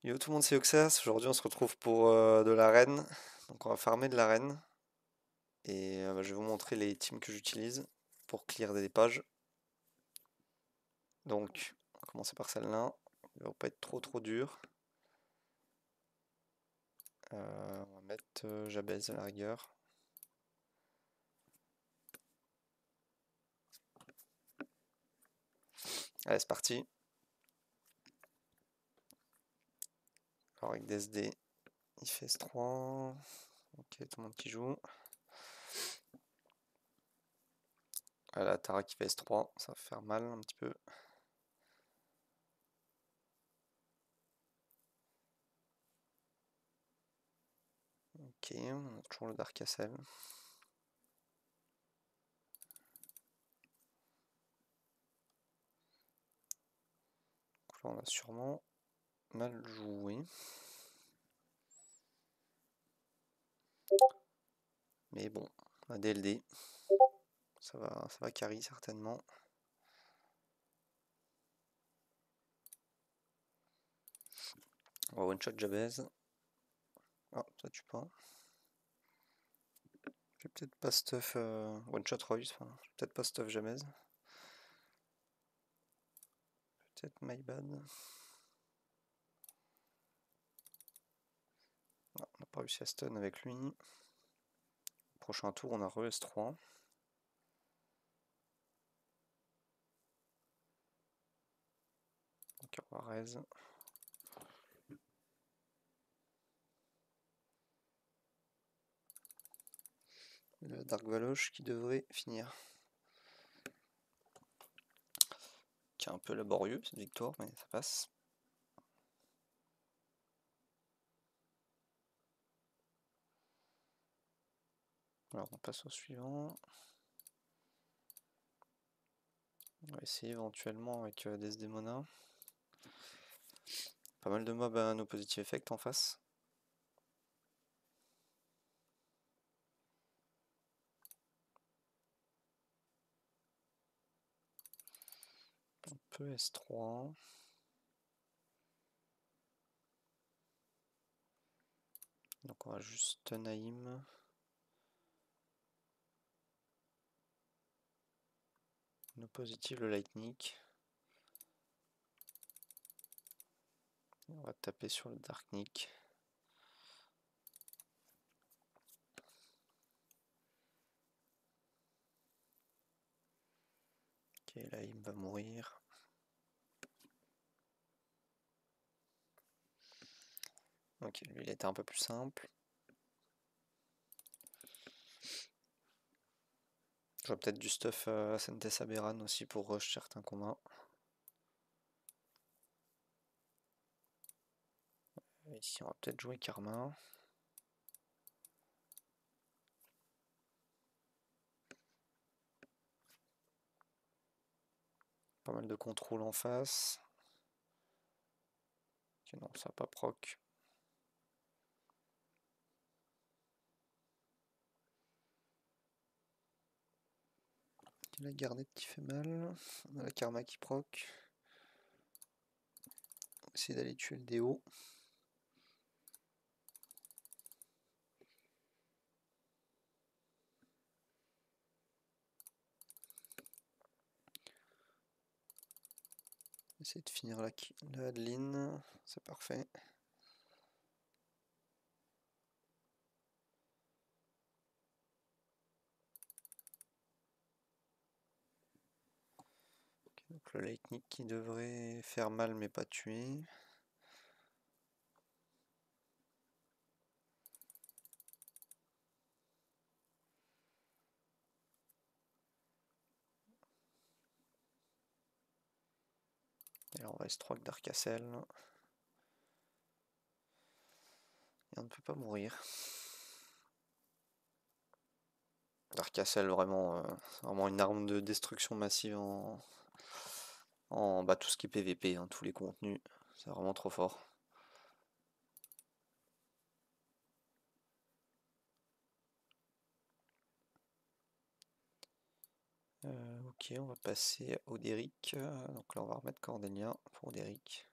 Yo tout le monde, c'est Oxas. Aujourd'hui, on se retrouve pour de l'arène. Donc, on va farmer de l'arène. Et je vais vous montrer les teams que j'utilise pour clear des pages. Donc, on va commencer par celle-là. Il va pas être trop dur. On va mettre Jabez à la rigueur. Allez, c'est parti. Alors, avec DSD, il fait S3. Ok, tout le monde qui joue. Voilà, Tara qui fait S3. Ça va faire mal un petit peu. Ok, on a toujours le Dark Castle. Donc là, on a sûrement mal joué. Mais bon, on a DLD. Ça va carry certainement. On va one shot Jabez. Ah, ça tue pas. Je vais peut-être pas stuff one shot Royce. Enfin, je vais peut-être pas stuff Jabez. Peut-être my bad. Ah, on n'a pas réussi à stun avec lui. Prochain tour, on a re S3. Donc on va raise. Le Dark Valoche qui devrait finir. Qui est un peu laborieux cette victoire, mais ça passe. Alors on passe au suivant. On va essayer éventuellement avec Desdemona. Pas mal de mobs à no positive effect en face. On peut S3. Donc on va juste Naïm. No positive le Lightning. On va taper sur le Dark Nick. Ok, là il va mourir. Ok, lui il était un peu plus simple. J'aurais peut-être du stuff Ascentes Aberran aussi pour rush certains combats. Ici on va peut-être jouer Karma. Pas mal de contrôle en face. Ok, non, ça va pas proc. La garnette qui fait mal. On a la Karma qui proc. On va essayer d'aller tuer le déo. Essayer de finir la Adeline. C'est parfait. Okay, donc le Lightning qui devrait faire mal mais pas tuer. Et là on va S3 avec Dark Castle. Et on ne peut pas mourir. Dark Castle vraiment, c'est vraiment une arme de destruction massive en tout ce qui est PVP, hein, tous les contenus. C'est vraiment trop fort. Ok, on va passer à Oderic. Donc là, on va remettre Cordelia pour Oderic.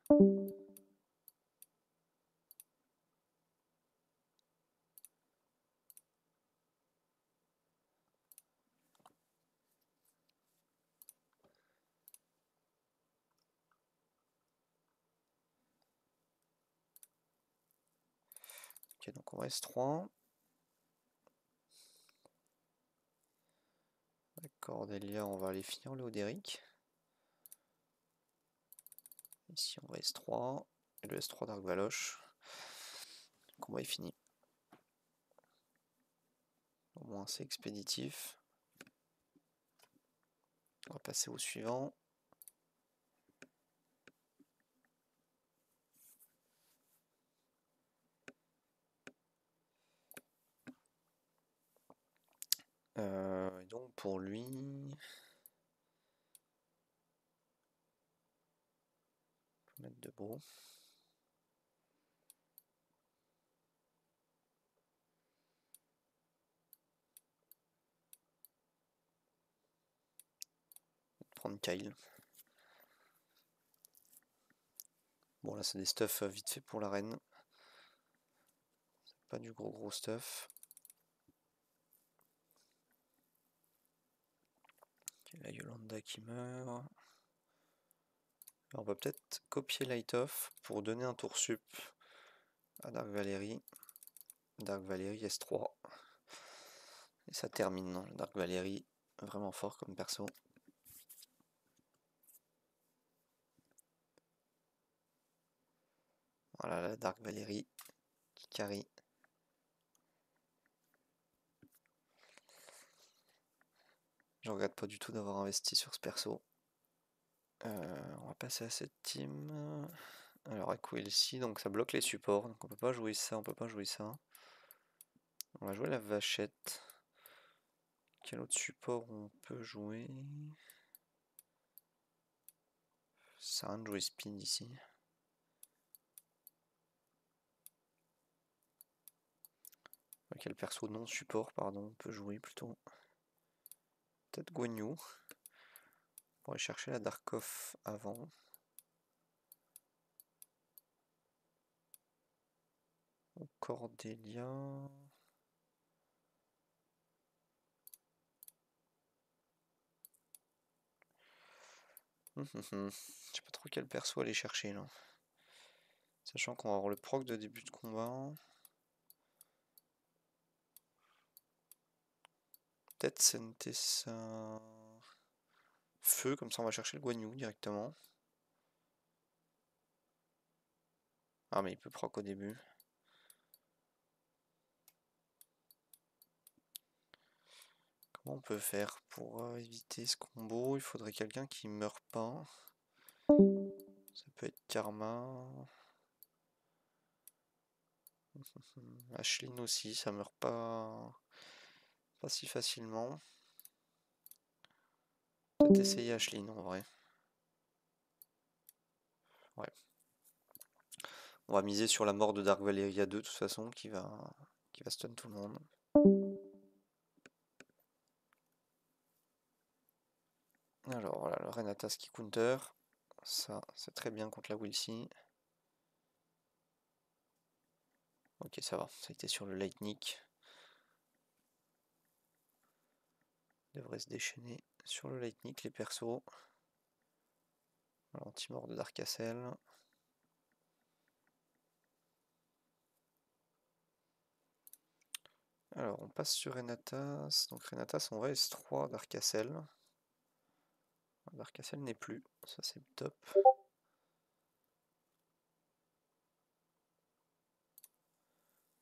Ok, donc on va S3. Cordelia, on va aller finir le Odéric. Ici on va S3. Et le S3 d'Arc Valoche. Le combat est fini. Au moins c'est expéditif. On va passer au suivant. Et donc pour lui... On peut mettre de beau. Prendre Kyle. Bon là c'est des stuffs vite fait pour l'arène. C'est pas du gros stuff. Okay, la Yolanda qui meurt. Alors, on va peut-être copier Light Off pour donner un tour sup à Dark Valérie. Dark Valérie S3. Et ça termine, hein. Dark Valérie, vraiment fort comme perso. Voilà la Dark Valérie qui carry. Je regrette pas du tout d'avoir investi sur ce perso. On va passer à cette team. Alors Aquilcy, donc ça bloque les supports, donc on peut pas jouer ça, on peut pas jouer ça. On va jouer la vachette. Quel autre support on peut jouer? Ça sert à rien de jouer speed ici. Quel perso non support, pardon, on peut jouer plutôt? Peut-être Guan Yu. On pourrait chercher la Darkoff avant. Ou Cordelia. Je sais pas trop quel perso aller chercher là. Sachant qu'on va avoir le proc de début de combat. Peut-être Sentessa Feu, comme ça on va chercher le Guan Yu directement. Ah mais il peut proc au début. Comment on peut faire pour éviter ce combo? Il faudrait quelqu'un qui meurt pas. Ça peut être Karma. Ashlyn aussi, ça meurt pas si facilement. Peut-être essayer Ashlyn en vrai. Ouais. On va miser sur la mort de Dark Valeria 2 de toute façon qui va stun tout le monde. Alors voilà, le Renatas qui counter. Ça, c'est très bien contre la Wilcy. Ok, ça va. Ça a été sur le Lightning. Devrait se déchaîner sur le Lightning les persos. L'anti-mort de Dark Castle. Alors, on passe sur Renatas. Donc Renatas, on va S3 Dark Castle. Dark Castle n'est plus. Ça, c'est top.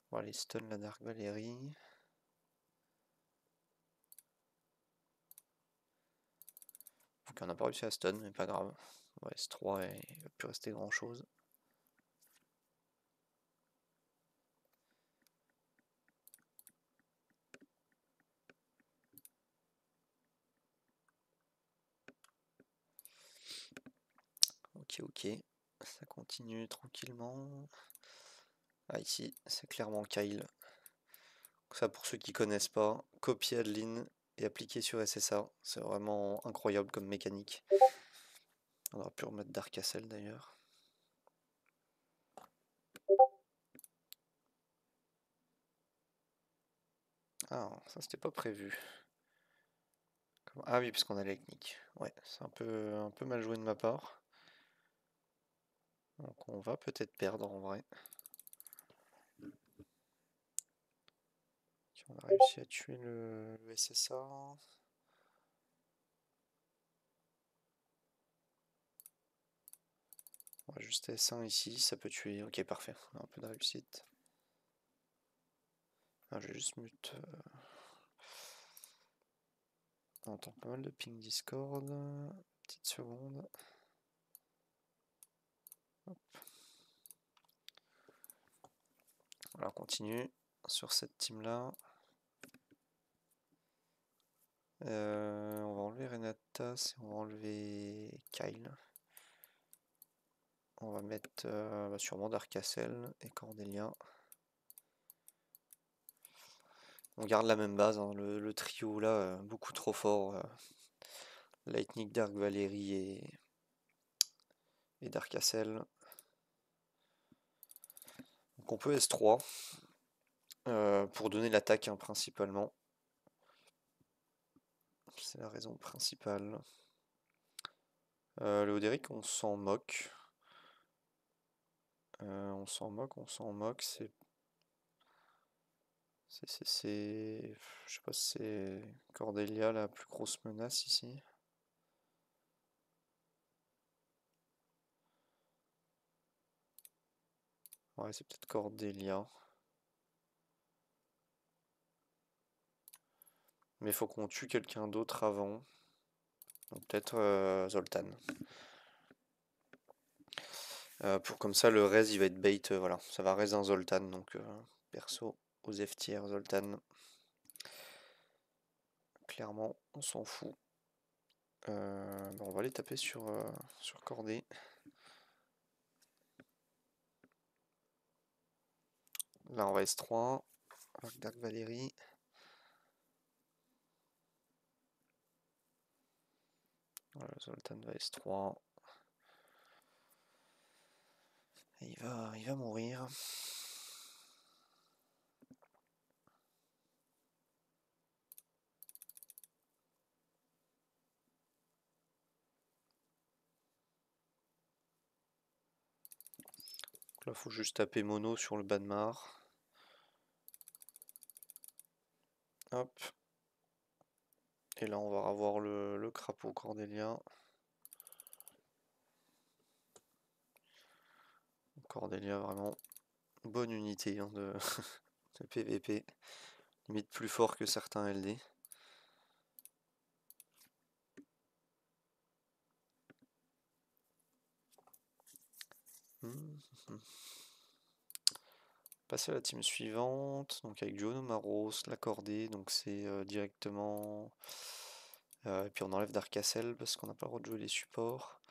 On va aller stun la Dark Valérie. Donc on n'a pas réussi à stun, mais pas grave. On va S3 et il va plus rester grand chose. Ok, ça continue tranquillement. Ah ici, c'est clairement Kyle. Ça pour ceux qui connaissent pas, copier Adeline et appliquer sur SSA, c'est vraiment incroyable comme mécanique. On aurait pu remettre Dark Castle d'ailleurs. Ah, ça c'était pas prévu. Ah oui, puisqu'on a la technique. Ouais, c'est un peu mal joué de ma part. Donc on va peut-être perdre en vrai. On a réussi à tuer le SSA. On va juste S1 ici, ça peut tuer. Ok, parfait. On a un peu de réussite. Ah, je vais juste mute. On entend pas mal de ping Discord. Petite seconde. Hop. Alors on continue sur cette team là. On va enlever Renatas et on va enlever Kyle. On va mettre sûrement Darkcastle et Cordelia. On garde la même base, hein, le trio là, beaucoup trop fort. Lightning, Dark Valérie et Darkcastle. Donc on peut S3 pour donner l'attaque, hein, principalement. C'est la raison principale. Le Oderic, on s'en moque. On s'en moque. Je sais pas si c'est Cordelia la plus grosse menace ici. Ouais, c'est peut-être Cordelia. Mais il faut qu'on tue quelqu'un d'autre avant. Donc peut-être Zoltan. Pour comme ça, le res il va être bait. Voilà, ça va res un Zoltan. Donc perso, aux F tier, Zoltan. Clairement, on s'en fout. Bon, on va aller taper sur Cordé. Là, on va S3 avec Dark Valérie. Voilà, Zoltan va S3. Et il va mourir. Donc là, faut juste taper mono sur le Banmar. Hop. Et là, on va avoir le crapaud Cordelia. Cordelia, vraiment bonne unité, hein, de PVP. Limite plus fort que certains LD. Passer à la team suivante, donc avec Jono Maros, l'accordé, donc c'est directement. Et puis on enlève Darkcastle parce qu'on n'a pas le droit de jouer les supports.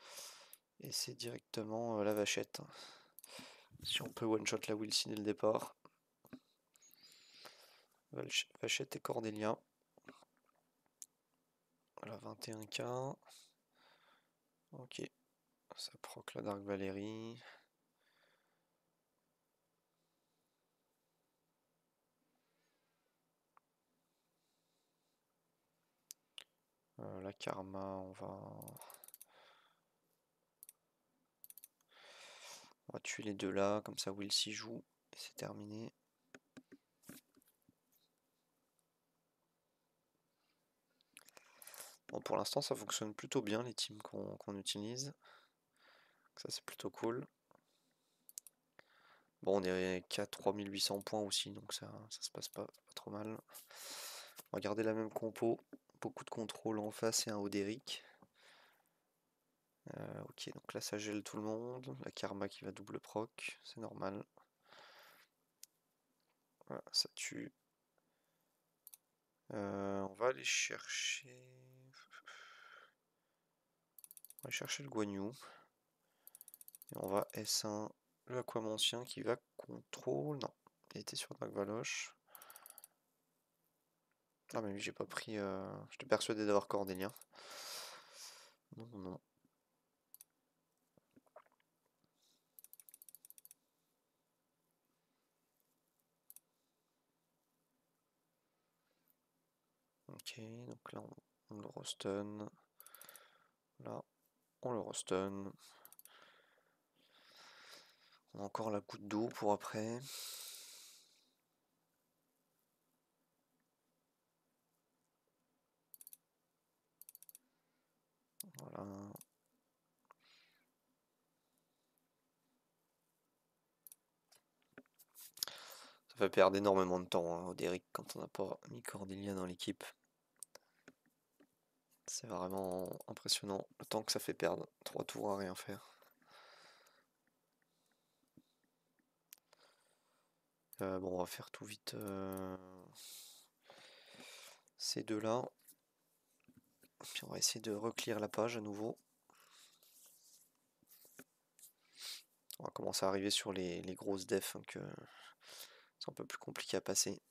Et c'est directement la vachette. Si on peut one-shot la Wilson dès le départ. Vachette et Cordelia. Voilà, 21k. Ok. Ça proc la Dark Valérie. La Karma, on va tuer les deux là, comme ça Will s'y joue et c'est terminé. Bon, pour l'instant ça fonctionne plutôt bien les teams qu'on utilise. Ça c'est plutôt cool. Bon, on est qu'à 3800 points aussi, donc ça se passe pas trop mal. On va garder la même compo. Beaucoup de contrôle en face et un Oderic. Ok, donc là ça gèle tout le monde. La Karma qui va double proc, c'est normal. Voilà, ça tue. On va aller chercher. On va chercher le Guan Yu. Et on va S1 le Aquamancien qui va contrôle. Non, il était sur Dark Valoche. Ah mais oui, j'ai pas pris. J'étais persuadé d'avoir Cordelia. Non, non. Ok, donc là on le rostun. Là, on le rostun. On a encore la goutte d'eau pour après. Voilà. Ça fait perdre énormément de temps hein, au Derrick quand on n'a pas mis Cordelia dans l'équipe. C'est vraiment impressionnant le temps que ça fait perdre. 3 tours à rien faire. Bon, on va faire tout vite ces deux-là. Puis on va essayer de reclear la page à nouveau. On va commencer à arriver sur les grosses defs, hein, que c'est un peu plus compliqué à passer.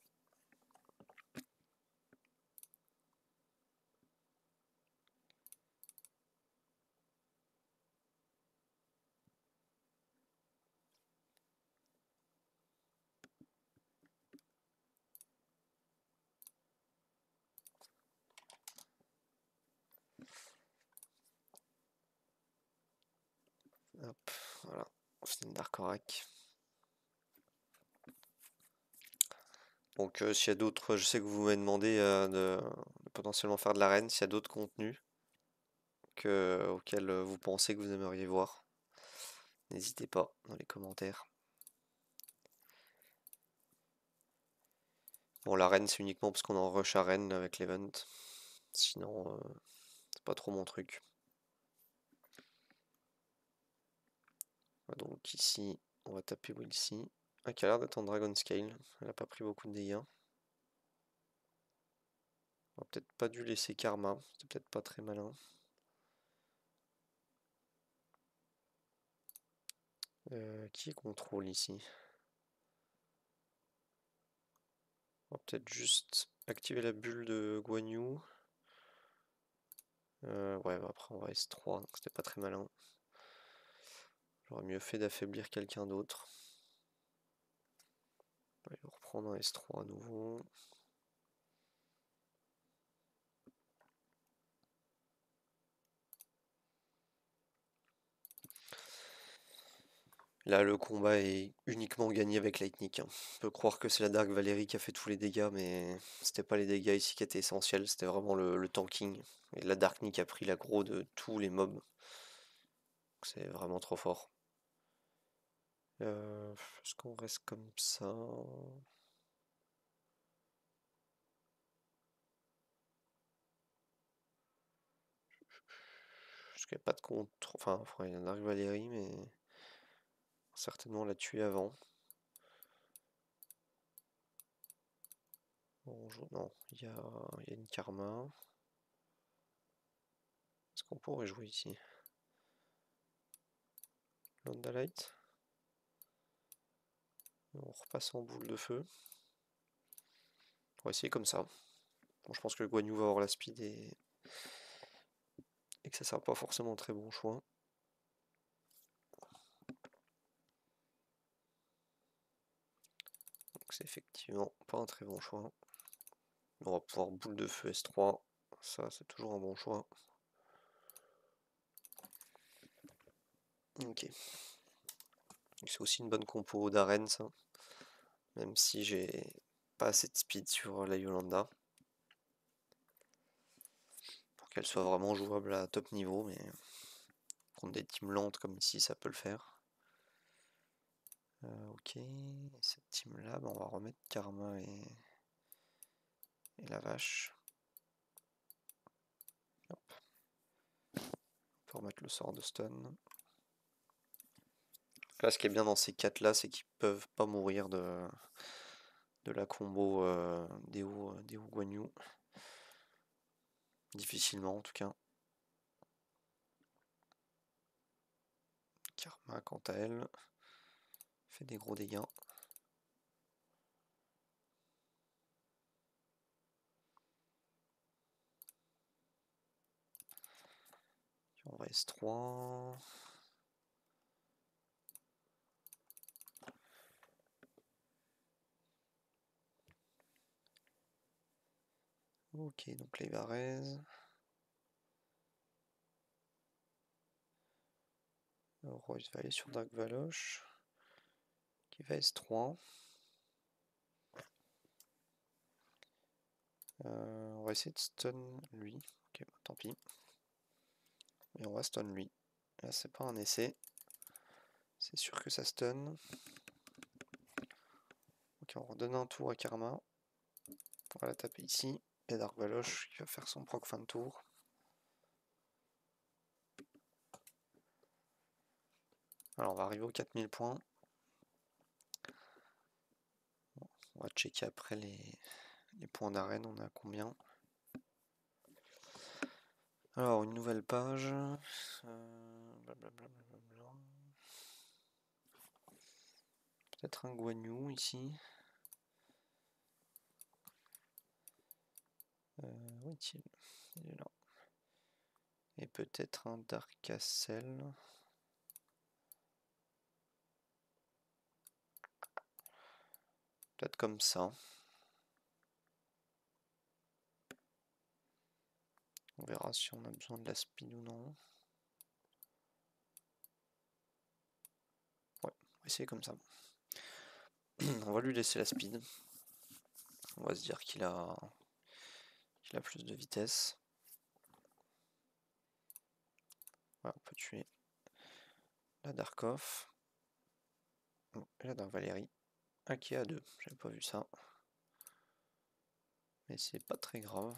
Hop, voilà, c'est une Dark Orac. Donc s'il y a d'autres, je sais que vous m'avez demandé de potentiellement faire de l'arène, s'il y a d'autres contenus auxquels vous pensez que vous aimeriez voir, n'hésitez pas dans les commentaires. Bon, l'arène c'est uniquement parce qu'on est en rush arène avec l'event, sinon c'est pas trop mon truc. Donc ici, on va taper Wilsey, qui a l'air d'être en Dragon Scale, elle a pas pris beaucoup de dégâts. On va peut-être pas dû laisser Karma, c'était peut-être pas très malin. Qui est contrôle ici? On va peut-être juste activer la bulle de Guan Yu. Ouais, bah après on va S3, donc c'était pas très malin. J'aurais mieux fait d'affaiblir quelqu'un d'autre. On va reprendre un S3 à nouveau. Là, le combat est uniquement gagné avec Lightning, hein. On peut croire que c'est la Dark Valérie qui a fait tous les dégâts, mais c'était pas les dégâts ici qui étaient essentiels, c'était vraiment le tanking. Et la Darknik a pris l'aggro de tous les mobs. C'est vraiment trop fort. Est-ce qu'on reste comme ça? Parce qu'il n'y a pas de contre. Enfin, il y a une Dark Valérie, mais certainement l'a tué avant. Bonjour. Non, il y a une Karma. Est-ce qu'on pourrait jouer ici? Londalite. On repasse en boule de feu. On va essayer comme ça. Bon, je pense que le Guan Yu va avoir la speed et que ça sera pas forcément un très bon choix. Donc c'est effectivement pas un très bon choix. On va pouvoir boule de feu S3. Ça, c'est toujours un bon choix. Ok. C'est aussi une bonne compo d'arène, ça. Même si j'ai pas assez de speed sur la Yolanda. Pour qu'elle soit vraiment jouable à top niveau, mais contre des teams lentes comme ici, ça peut le faire. Ok, cette team là, on va remettre Karma et la vache. Hop. On peut remettre le sort de stun. Là, ce qui est bien dans ces 4 là, c'est qu'ils peuvent pas mourir de la combo Deo Guan Yu. Difficilement en tout cas. Karma quant à elle fait des gros dégâts. On va S3. Ok, donc les Varese. Royce va aller sur Dark Valoche. Qui va S3. On va essayer de stun lui. Ok, bah, tant pis. Et on va stun lui. Là c'est pas un essai. C'est sûr que ça stun. Ok, on redonne un tour à Karma. On va la taper ici. Et Dark Valoche qui va faire son proc fin de tour. Alors on va arriver aux 4000 points. Bon, on va checker après les points d'arène, on a combien. Alors une nouvelle page. Peut-être un Guan Yu ici. Où est-il? Il est là. Et peut-être un Dark Castle. Peut-être comme ça. On verra si on a besoin de la speed ou non. Ouais, on va essayer comme ça. On va lui laisser la speed. On va se dire qu'il a plus de vitesse. Voilà, on peut tuer la Darkoff. Et la Dark Valérie. Ah, qui est à 2. J'avais pas vu ça. Mais c'est pas très grave.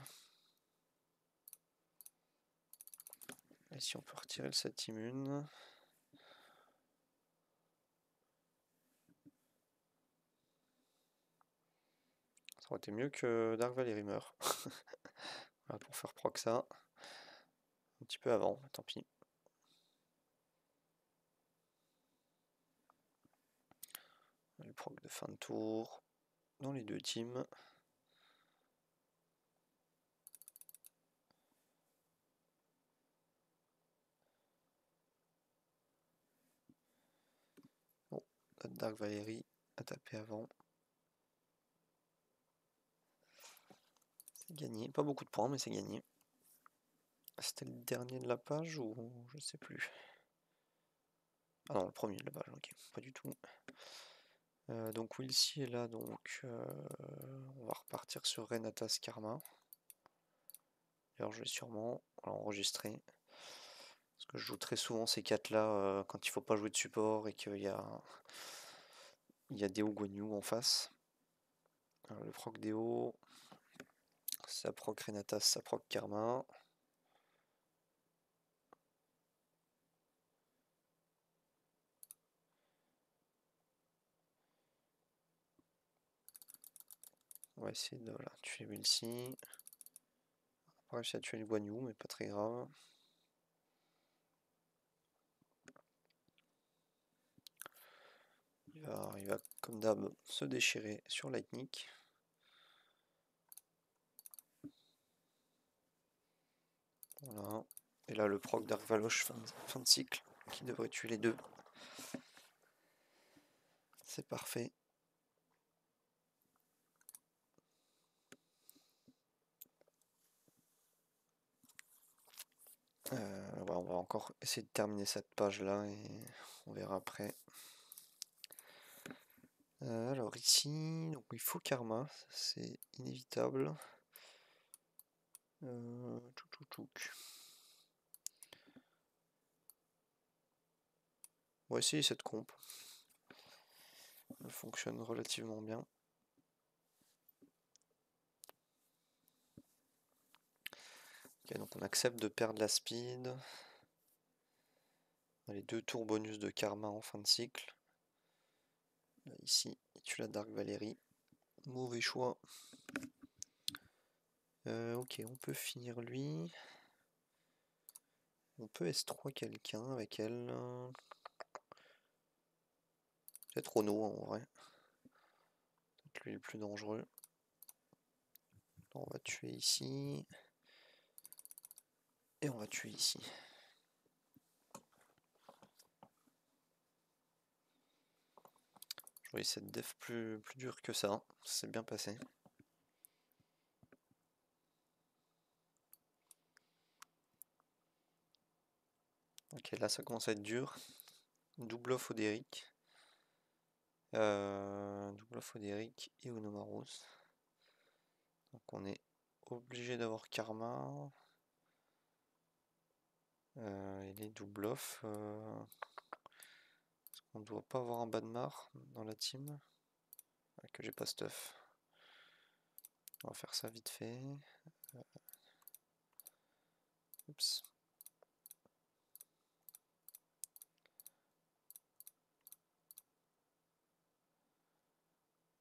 Et si on peut retirer le 7 immune. Ça aurait été mieux que Dark Valérie meurt. Voilà, pour faire proc ça. Un petit peu avant, mais tant pis. Le proc de fin de tour. Dans les deux teams. Bon, notre Dark Valérie a tapé avant. C'est gagné. Pas beaucoup de points, mais c'est gagné. C'était le dernier de la page ou je sais plus. Ah non, le premier de la page, ok, pas du tout. Donc Wilsey est là, donc on va repartir sur Renatas Karma. D'ailleurs, je vais sûrement l'enregistrer. Parce que je joue très souvent ces 4 là quand il faut pas jouer de support et qu'il y a Deo Guan Yu en face. Alors, le proc Deo, ça proc Renatas, ça proc Karma. On va essayer de tuer Wilsey. On va pas réussir à tuer le Guan Yu, mais pas très grave. Il va comme d'hab se déchirer sur Lightning. Voilà. Et là le proc Dark Valoche fin de cycle qui devrait tuer les deux. C'est parfait. Ouais, on va encore essayer de terminer cette page là et on verra après. Alors ici, donc il faut Karma, c'est inévitable. On va essayer cette comp. Elle fonctionne relativement bien. Ok, donc on accepte de perdre la speed. Les 2 tours bonus de Karma en fin de cycle. Là, ici, il tue la Dark Valérie. Mauvais choix. Ok, on peut finir lui. On peut S3 quelqu'un avec elle. Peut-être Ono en vrai. Peut-être lui le plus dangereux. On va tuer ici. Et on va tuer ici. Je voyais cette def plus dure que ça. C'est bien passé. Ok, là ça commence à être dur. Double off Oderic. Double off Oderic et Onomaros. Donc on est obligé d'avoir Karma. Et les double off. On doit pas avoir un Badmar dans la team. Que j'ai pas stuff. On va faire ça vite fait. Oups.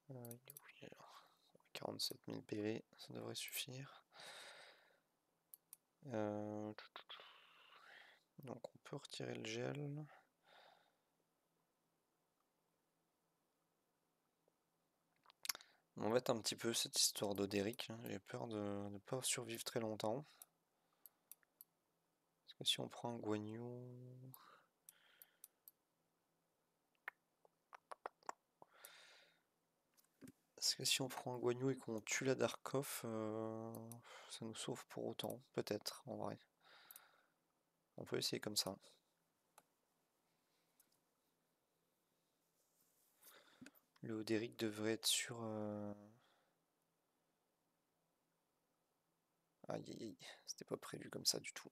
Il est où, il est là. 47 000 PV, ça devrait suffire. Donc on peut retirer le gel. On m'embête un petit peu cette histoire d'Oderic. J'ai peur de ne pas survivre très longtemps. Parce que si on prend un Guan Yu... Parce que si on prend un Guan Yu et qu'on tue la Darkoff, ça nous sauve pour autant, peut-être, en vrai. On peut essayer comme ça. Le Oderic devrait être sur... Aïe aïe aïe, c'était pas prévu comme ça du tout.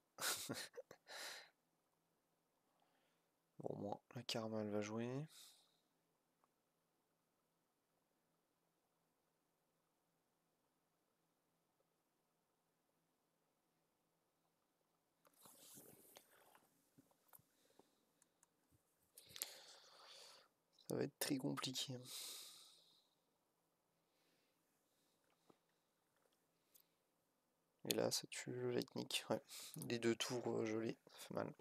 Bon, moi, la Karma elle va jouer. Ça va être très compliqué. Et là, ça tue le Lightning. Ouais, les deux tours gelés, ça fait mal.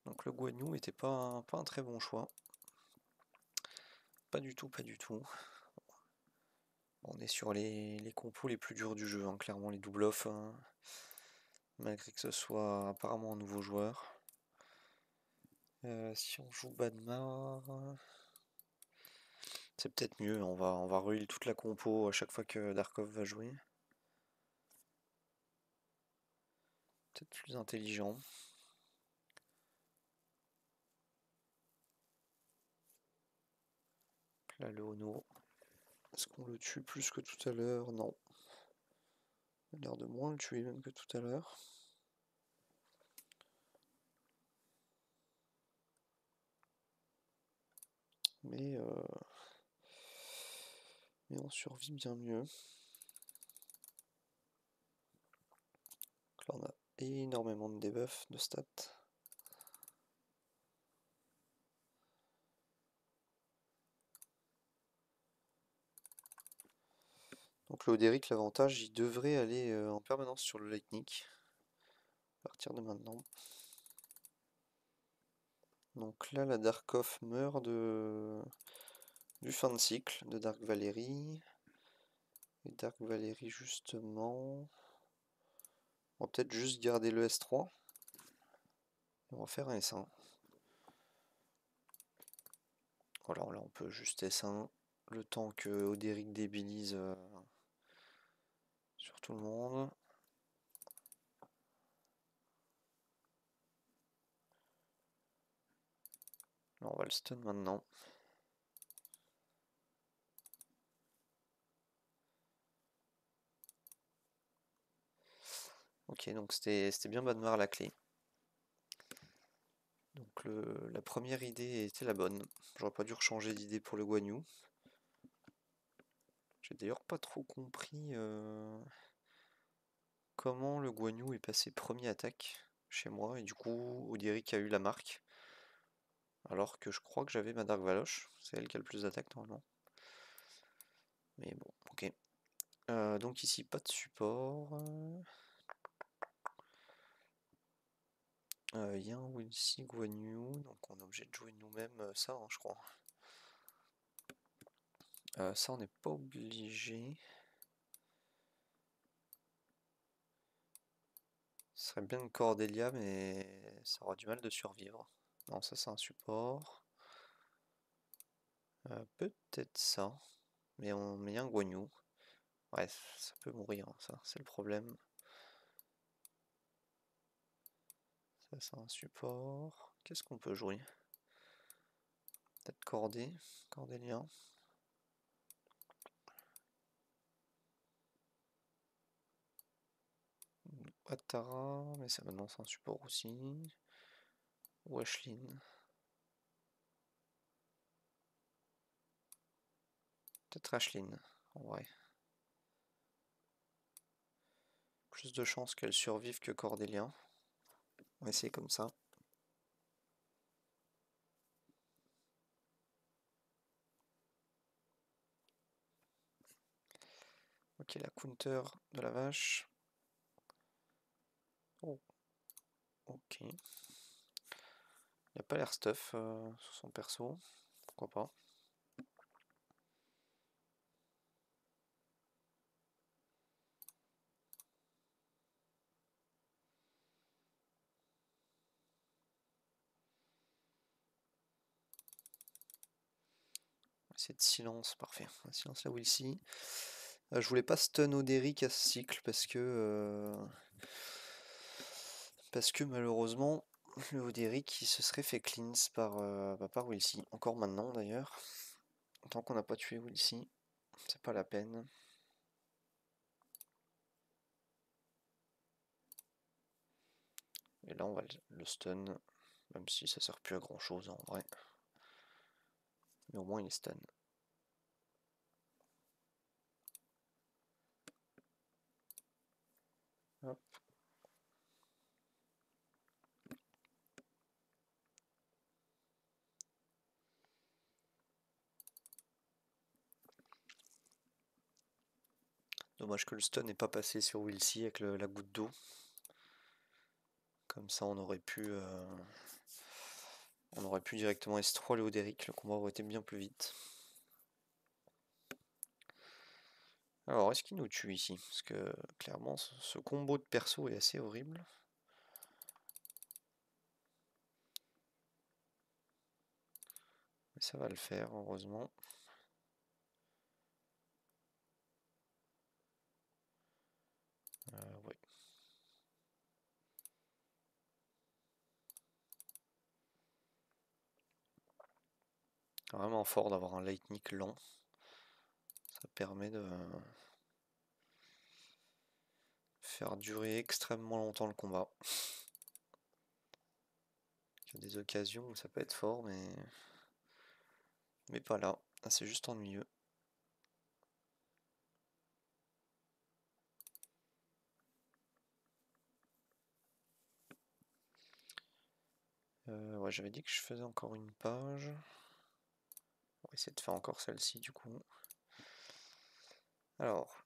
Donc le Guan Yu était pas un très bon choix. Pas du tout, pas du tout. On est sur les compos les plus durs du jeu, hein, clairement les double off, hein, malgré que ce soit apparemment un nouveau joueur. Si on joue Badmar, c'est peut-être mieux, on va reheal toute la compo à chaque fois que Darkov va jouer. Peut-être plus intelligent. Là le Ono. Est-ce qu'on le tue plus que tout à l'heure? Non. Il a l'air de moins le tuer même que tout à l'heure. Mais on survit bien mieux. Donc là on a énormément de debuffs, de stats. Donc le Oderic, l'avantage, il devrait aller en permanence sur le Lightning à partir de maintenant. Donc là, la Darkoff meurt du fin de cycle de Dark Valerie. Et Dark Valerie, justement, on va peut-être juste garder le S3. On va faire un S1. Voilà, là on peut juste S1. Le temps que Oderic débilise sur tout le monde. Là, on va le stun maintenant. Ok, donc c'était bien Badmar la clé. Donc la première idée était la bonne. J'aurais pas dû changer d'idée pour le Guan Yu. J'ai d'ailleurs pas trop compris comment le Guan Yu est passé premier attaque chez moi et du coup Oderic a eu la marque. Alors que je crois que j'avais ma Dark Valoche, c'est elle qui a le plus d'attaque normalement. Mais bon, ok. Donc ici pas de support. Il y a un Wincy Guan Yu, donc on est obligé de jouer nous-mêmes ça, hein, je crois. Ça on n'est pas obligé. Ce serait bien une Cordelia, mais ça aura du mal de survivre. Non, ça c'est un support. Peut-être ça. Mais on met un Guan Yu. Ouais, ça peut mourir, hein, ça, c'est le problème. Ça c'est un support. Qu'est-ce qu'on peut jouer? Peut-être Cordelia. Ouattara, mais ça maintenant c'est un support aussi. Ou Ashlyn. Peut-être Ashlyn, en vrai. Plus de chances qu'elle survive que Cordélia. On va essayer comme ça. Ok, la counter de la vache. Oh. Ok. Il a pas l'air stuff sur son perso. Pourquoi pas. C'est de silence, parfait. Silence la Wilsy. Je voulais pas stun Oderic à ce cycle parce que malheureusement le Oderic il se serait fait cleanse par Wilsy. Encore maintenant d'ailleurs. Tant qu'on n'a pas tué Wilsy, c'est pas la peine. Et là on va le stun, même si ça sert plus à grand chose en vrai. Mais au moins il est stun. Hop. Dommage que le stun n'ait pas passé sur Wilsy avec la goutte d'eau. Comme ça on aurait pu directement S3 le Oderic, le combat aurait été bien plus vite. Alors est-ce qu'il nous tue ici? Parce que clairement ce combo de perso est assez horrible. Mais ça va le faire heureusement. Oui. Vraiment fort d'avoir un lightning lent. Ça permet de faire durer extrêmement longtemps le combat. Il y a des occasions où ça peut être fort, mais pas là. Là, c'est juste ennuyeux. Ouais, j'avais dit que je faisais encore une page. On va essayer de faire encore celle-ci du coup. Alors,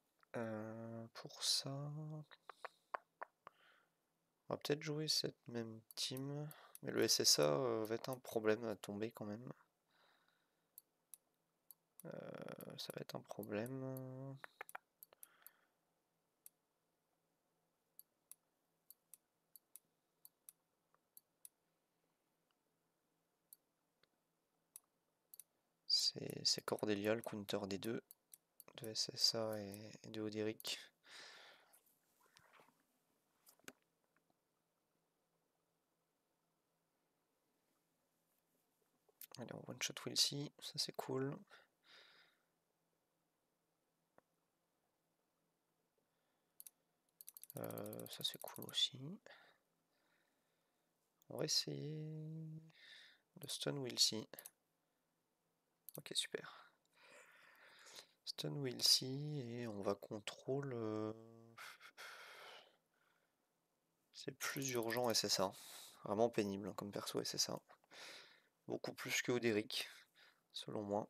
pour ça, on va peut-être jouer cette même team. Mais le SSA va être un problème à tomber quand même. Ça va être un problème. C'est Cordelia, le counter des deux, de SSA et de Oderic. Allez, on one shot Wilsy, ça c'est cool. Ça c'est cool aussi. On va essayer de stun Wilsy. Ok, super. Stun Wilsy et on va contrôle. C'est plus urgent SSA. Vraiment pénible comme perso SSA. Beaucoup plus que Oderic, selon moi.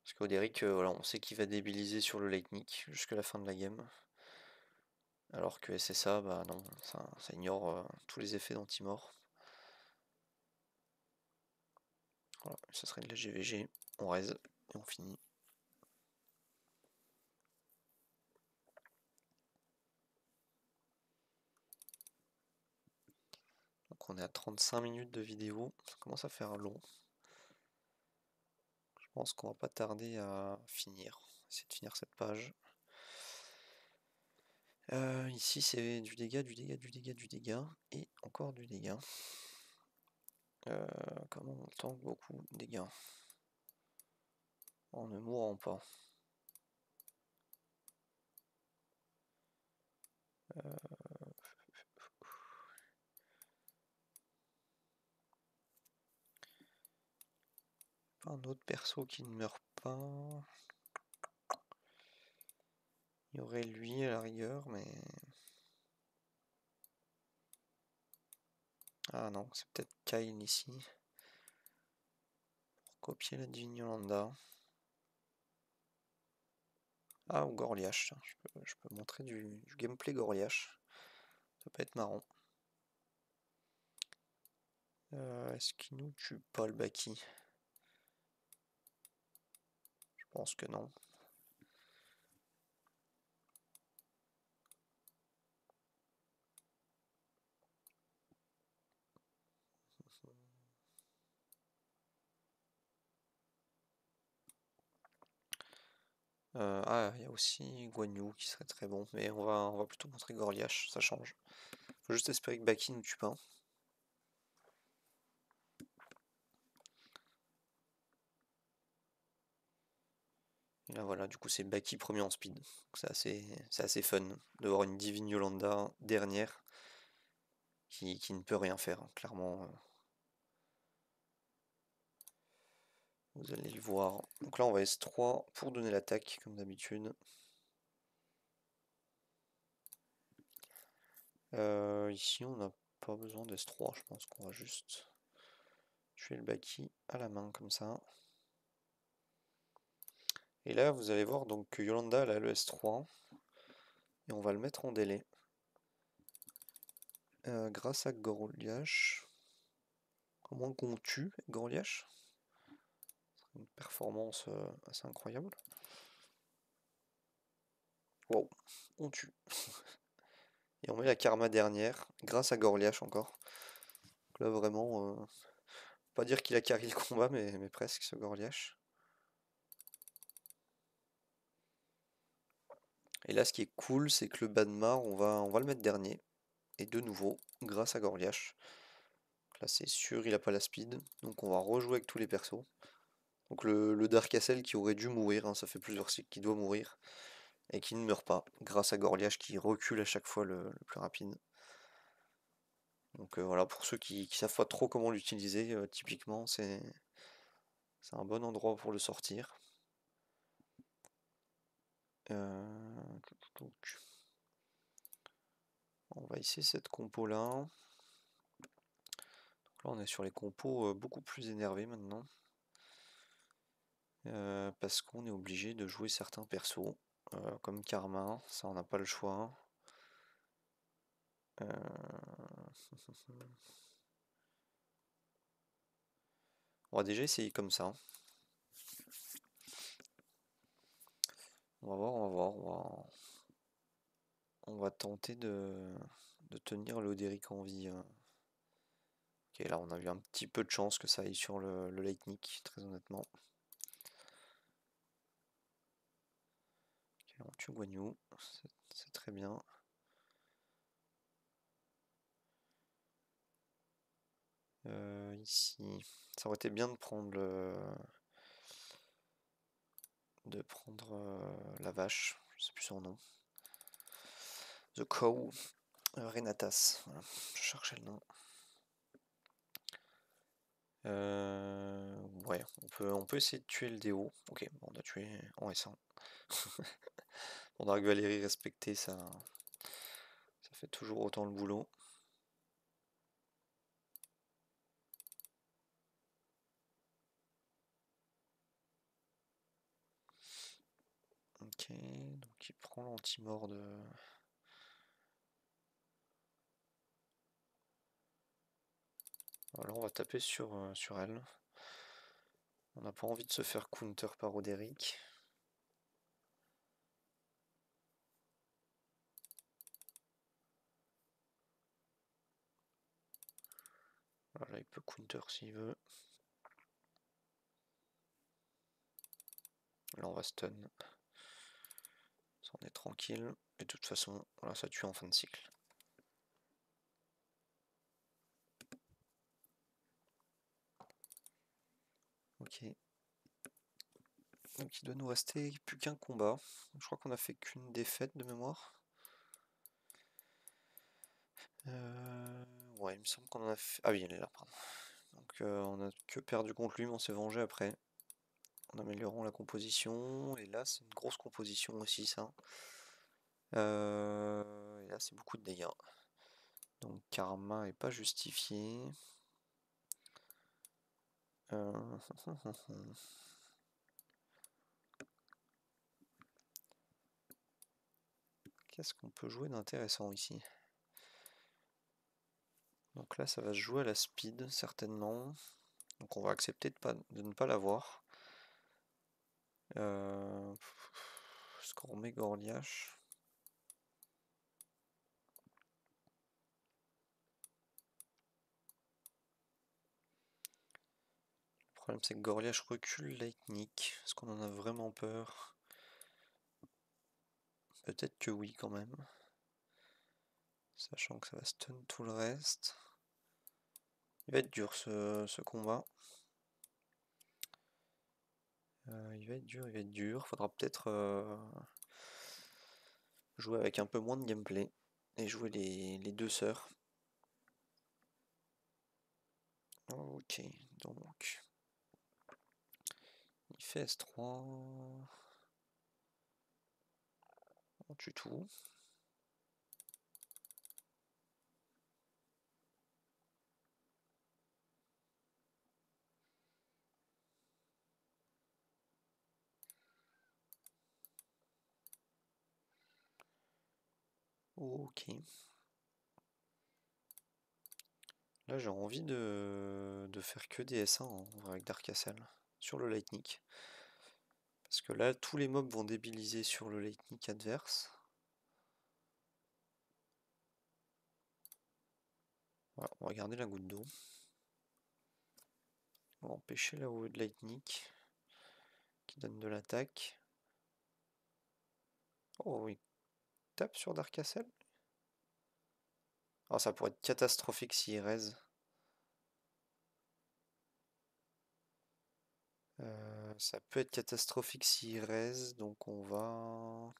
Parce qu'Oderic, voilà, on sait qu'il va débiliser sur le lightning jusqu'à la fin de la game. Alors que SSA, bah non, ça ignore tous les effets d'anti-mort. Voilà, ça serait de la GVG, on raise et on finit. Donc on est à 35 minutes de vidéo, ça commence à faire long. Je pense qu'on va pas tarder à finir. On va essayer de finir cette page. Ici c'est du dégât, du dégât, du dégât, du dégât, et encore du dégât. Comment on tank beaucoup de dégâts en ne mourant pas. Un autre perso qui ne meurt pas. Il y aurait lui à la rigueur, mais... Ah non, c'est peut-être Kyle ici. Pour copier la Divine Yolanda. Ah, ou Gorliash. Je peux montrer du gameplay Gorliash. Ça peut être marrant. Est-ce qu'il nous tue pas le Baki? Je pense que non. Ah, il y a aussi Guan Yu qui serait très bon, mais on va plutôt montrer Gorliash, ça change. Faut juste espérer que Baki ne tue pas. Et là voilà, du coup c'est Baki premier en speed. C'est assez fun de voir une Divine Yolanda dernière qui ne peut rien faire, hein, clairement. Vous allez le voir. Donc là on va S3 pour donner l'attaque comme d'habitude. Ici on n'a pas besoin d'S3, je pense qu'on va juste tuer le Baki à la main comme ça. Et là vous allez voir donc que Yolanda elle a le S3 et on va le mettre en délai. Grâce à Gorliash. Comment qu'on tue Gorliash? Une performance assez incroyable. Wow, on tue. Et on met la karma dernière, grâce à Gorliash encore. Donc là vraiment, pas dire qu'il a carry le combat, mais presque ce Gorliash. Et là ce qui est cool, c'est que le Banmar, on va le mettre dernier. Et de nouveau, grâce à Gorliash. Là c'est sûr, il a pas la speed. Donc on va rejouer avec tous les persos. Donc le Dark Castle qui aurait dû mourir, hein, ça fait plusieurs cycles qu'il doit mourir. Et qui ne meurt pas, grâce à Gorliash qui recule à chaque fois le plus rapide. Donc voilà, pour ceux qui savent pas trop comment l'utiliser, typiquement c'est un bon endroit pour le sortir. Donc, on va essayer cette compo là. Donc là on est sur les compos beaucoup plus énervés maintenant. Parce qu'on est obligé de jouer certains persos, comme Karma, ça on n'a pas le choix. On va déjà essayer comme ça. On va voir, on va voir. On va tenter de tenir l'Oderic en vie. Ok, là on a eu un petit peu de chance que ça aille sur le Lightning, très honnêtement. Ok, on tue Guan Yu, c'est très bien. Ici, ça aurait été bien de prendre la vache, je sais plus son nom. The Cow, Renatas, voilà, je cherchais le nom. Ouais, on peut essayer de tuer le déo. Ok, bon, on a tué en S1. On a que Valérie respecté, ça fait toujours autant le boulot. Ok, donc il prend l'anti-mort de... Alors on va taper sur elle. On n'a pas envie de se faire counter par Oderic. Voilà, il peut counter s'il veut. Là on va stun. Ça on est tranquille. Et de toute façon, voilà, ça tue en fin de cycle. Ok. Donc il doit nous rester plus qu'un combat. Je crois qu'on a fait qu'une défaite de mémoire. Ouais, il me semble qu'on en a fait... Ah oui, elle est là, pardon. Donc on a que perdu contre lui, mais on s'est vengé après. En améliorant la composition. Et là, c'est une grosse composition aussi, ça. Et là, c'est beaucoup de dégâts. Donc karma est pas justifié. Qu'est-ce qu'on peut jouer d'intéressant ici? Donc là, ça va se jouer à la speed, certainement. Donc on va accepter de ne pas l'avoir. Est-ce qu'on remet Gorliash? Le problème, c'est que Gorliash recule Lightning. Est-ce qu'on en a vraiment peur? Peut-être que oui, quand même. Sachant que ça va stun tout le reste. Il va être dur ce combat. Il va être dur, il va être dur. Faudra peut-être jouer avec un peu moins de gameplay et jouer les deux sœurs. Ok, donc il fait S3. On tue tout. Ok. Là j'ai envie de faire que des S1 avec Dark Castle sur le Lightning. Parce que là tous les mobs vont débiliser sur le Lightning adverse. Voilà, on va garder la goutte d'eau. On va empêcher la haut de Lightning qui donne de l'attaque. Oh oui. Tape sur Dark Castle. Ah, ça pourrait être catastrophique s'il raise. Ça peut être catastrophique s'il raise, donc on va...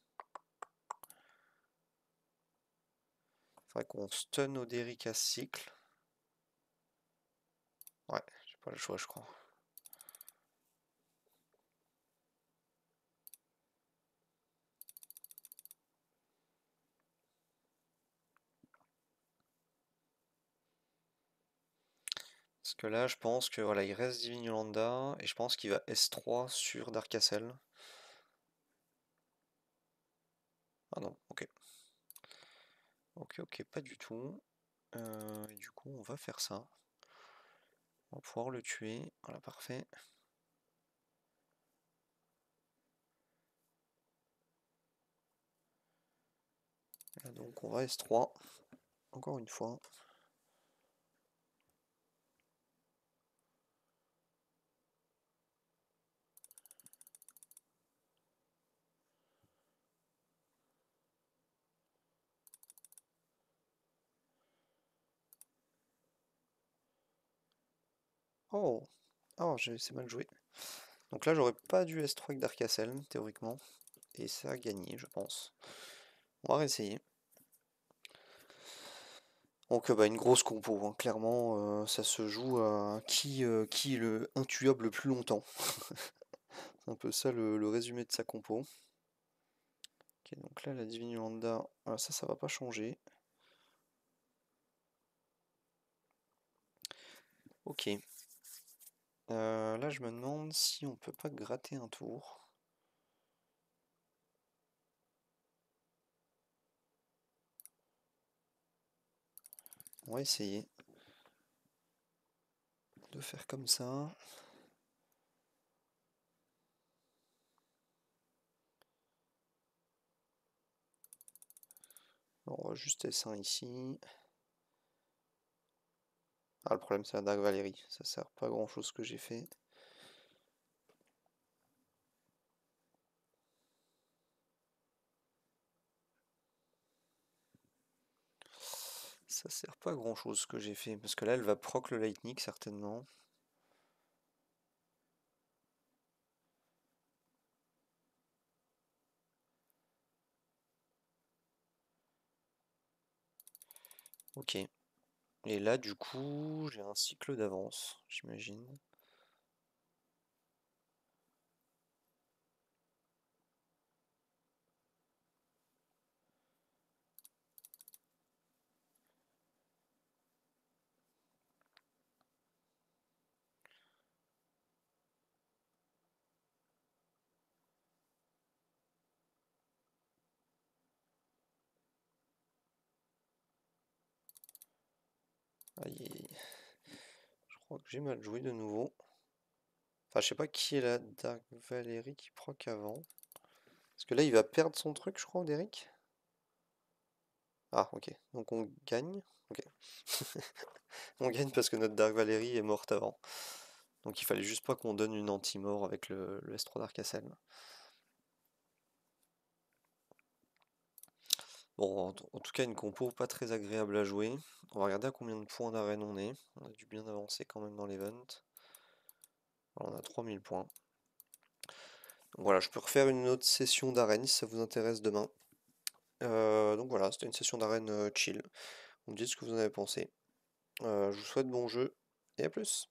Faudrait qu'on stun Oderic à cycle. Ouais, j'ai pas le choix, je crois. Parce que là, je pense que voilà, il reste Divine Yolanda et je pense qu'il va S3 sur Dark Castle. Ah non, ok. Ok, pas du tout. Et du coup, on va faire ça. On va pouvoir le tuer. Voilà, parfait. Là, donc, on va S3. Encore une fois. Oh! Oh, c'est mal joué. Donc là, j'aurais pas dû S3 avec Dark Castle, théoriquement. Et ça a gagné, je pense. On va réessayer. Donc bah, une grosse compo, hein. Clairement, ça se joue à qui est le intuable le plus longtemps. C'est un peu ça le résumé de sa compo. Ok, donc là, la Divine Yolanda, ça va pas changer. Ok. Là, je me demande si on peut pas gratter un tour. On va essayer de faire comme ça. Bon, on va juste S1 ici. Ah, le problème, c'est la dague Valérie. Ça sert pas à grand chose ce que j'ai fait. Ça sert pas à grand chose ce que j'ai fait. Parce que là, elle va proc le Lightning, certainement. Ok. Et là, du coup, j'ai un cycle d'avance, j'imagine. Aïe, aïe, aïe. Je crois que j'ai mal joué de nouveau. Enfin, je sais pas qui est la Dark Valérie qui proc avant. Parce que là, il va perdre son truc, je crois, Derek. Ah, ok. Donc on gagne. Ok. On gagne parce que notre Dark Valérie est morte avant. Donc il fallait juste pas qu'on donne une anti-mort avec le S3 d'Arcassel. Bon, en tout cas, une compo pas très agréable à jouer. On va regarder à combien de points d'arène on est. On a dû bien avancer quand même dans l'event. On a 3000 points. Donc voilà, je peux refaire une autre session d'arène si ça vous intéresse demain. Donc voilà, c'était une session d'arène chill. Vous me dites ce que vous en avez pensé. Je vous souhaite bon jeu et à plus.